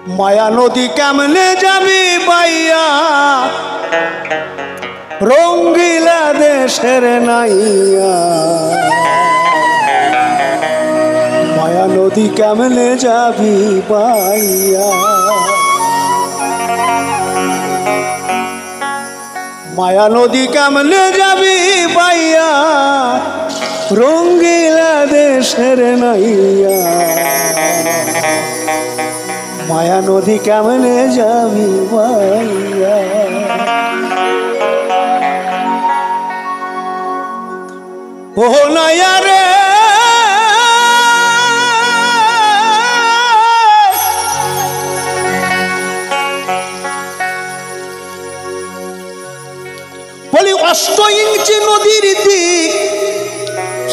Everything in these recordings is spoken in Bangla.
মায়া নদী কেমনে যাবি বাইয়া রঙ্গিলা দেশের নাইয়া মায়া নদী কেমনে যাবি বাইয়া মায়া নদী কেমনে যাবি বাইয়া রঙ্গিলা দেশের নাইয়া মায়া নদী কেমনে যাবি বাইয়া ও নাইয়া রে বলি 8 ইঞ্চি নদীর দিক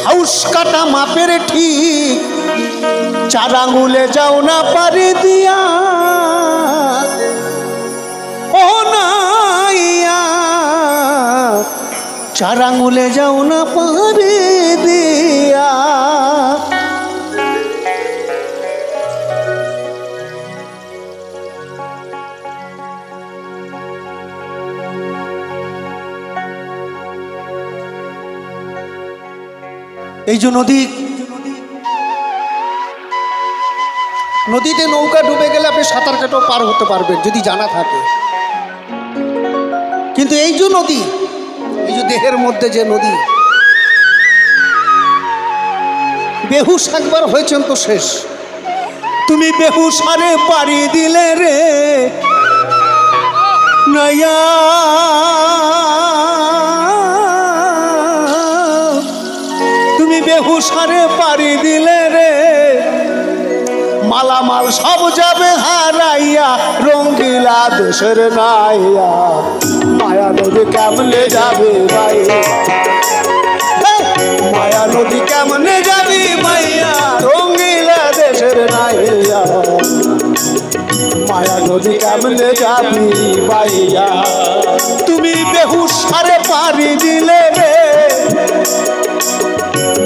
হাউস কাটা মাপের ঠিক 4 আঙ্গুলে যাও না পারি দিয়া ও নাইয়া 4 আঙ্গুলে যাও না পারি দিয়া এই যে নদীতে নৌকা ডুবে গেলে আপনি সাঁতার কেটেও পার হতে পারবেন যদি জানা থাকে, কিন্তু এই যে নদী, এই যে দেহের মধ্যে যে নদী, বেহুশ একবার হয়েছেন তো শেষ। তুমি বেহুশ আরে পারি দিলে রে নাইয়া তুমি বেহুশ আরে পারি দিলে রে মালামাল সব যাবে হারাইয়া রঙ্গিলা দেশের নাইয়া মায়া নদী কেমনে যাবে ভাই মায়া নদী কেমনে যাবি ভাইয়া রঙ্গিলা দেশের নাইয়া মায়া নদী কেমনে যাবি ভাইয়া তুমি বেহুশ আরে পারি দিলে রে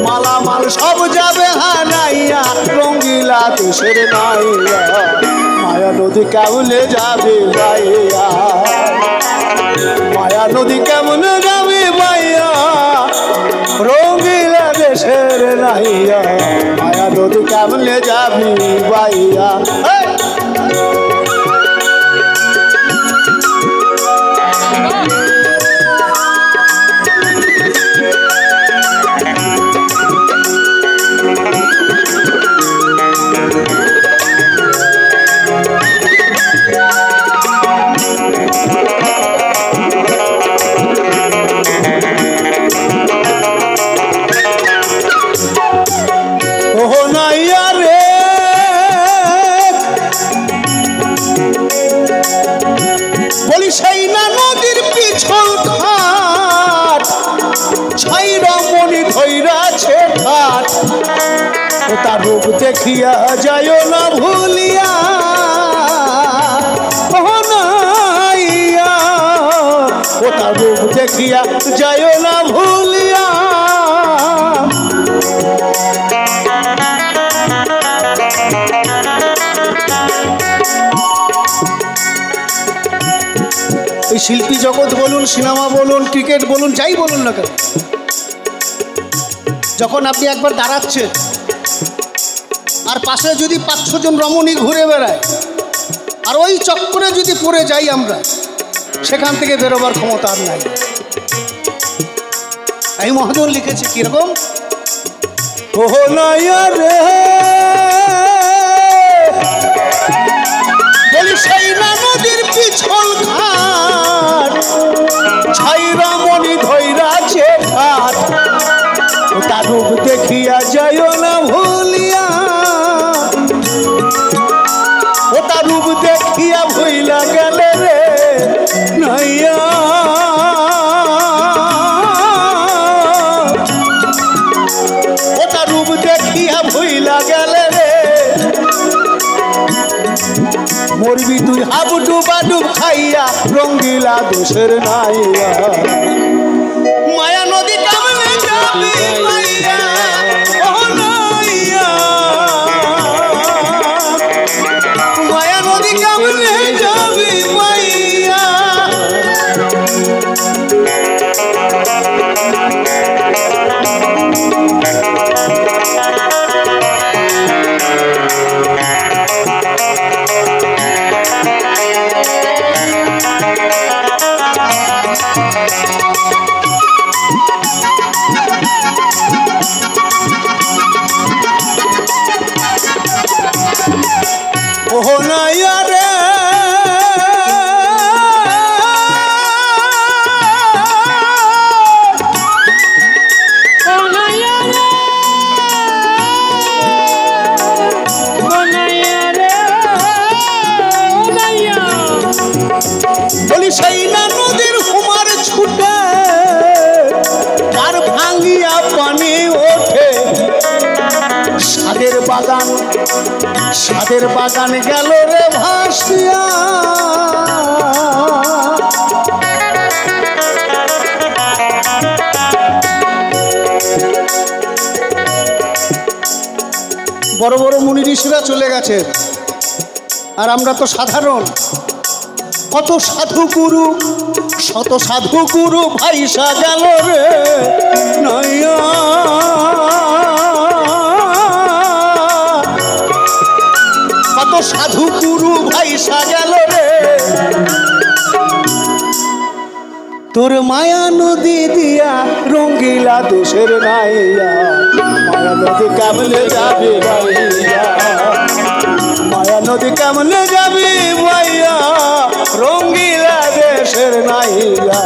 মালামাল সব যাবে হারাইয়া রঙ্গিলা দেশের নাইয়া মায়া নদী কেমনে যাবে ভাইয়া মায়া নদী কেমনে যাবে ভাইয়া রঙ্গিলা দেশের নাইয়া মায়া নদী কেমনে যাবি ভাইয়া সেই না নদীর পিছল ঘাট ছাইরা মনি ধৈরাছে ঘাট ও তার রূপ দেখিয়া যায় না ভুলিয়া ও নাইয়া ও তার রূপ দেখিয়া যায় না ভুলিয়া এই শিল্পী জগৎ বলুন, সিনেমা বলুন, ক্রিকেট বলুন, যাই বলুন না কেন, যখন আপনি একবার দাঁড়াচ্ছেন আর পাশে যদি 5-6 জন রমণী ঘুরে বেড়ায় আর ওই চক্করে যদি পড়ে যাই আমরা, সেখান থেকে বেরোবার ক্ষমতা আর নাই। এই মহাজন লিখেছে কিরকম, ও নাইয়া রে বলি সেই না নদীর পিছল ঘাট ছাইরা মনি ধৈরাছে ঘাট ও তার রূপ দেখিয়া যায় না ভুলিয়া ও তার রূপ দেখিয়া ভুইলা গেলে রে নাইয়া ও তার রূপ দেখিয়া ভুইলা গেলে রে মরবি তুই হাবুডুবা ডুব খাইয়া রঙ্গিলা দেশের নাইয়া মায়া নদী কেমনে যাবি ভাইয়া ও নাইয়া মায়া নদী ও নাইয়া রে বলি সেই না নদীর হুমার ছুটে আর ভাঙ্গিয়া পানি ওঠে সাদের বাগান গেল রে ভাসিয়া বড় বড় মুনি ঋষিরা চলে গেছে আর আমরা তো সাধারণ কত সাধু গুরু শত সাধু গুরু ভাইসা গেল রে নাইয়া কত সাধু গুরু ভাইসা গেল রে তোর মায়া নদী দিয়া রঙ্গিলা দেশের নাইয়া মায়া নদী কেমনে যাবে ভাইয়া মায়া নদী কেমনে যাবে ভাইয়া রঙ্গিলা দেশের নাইয়া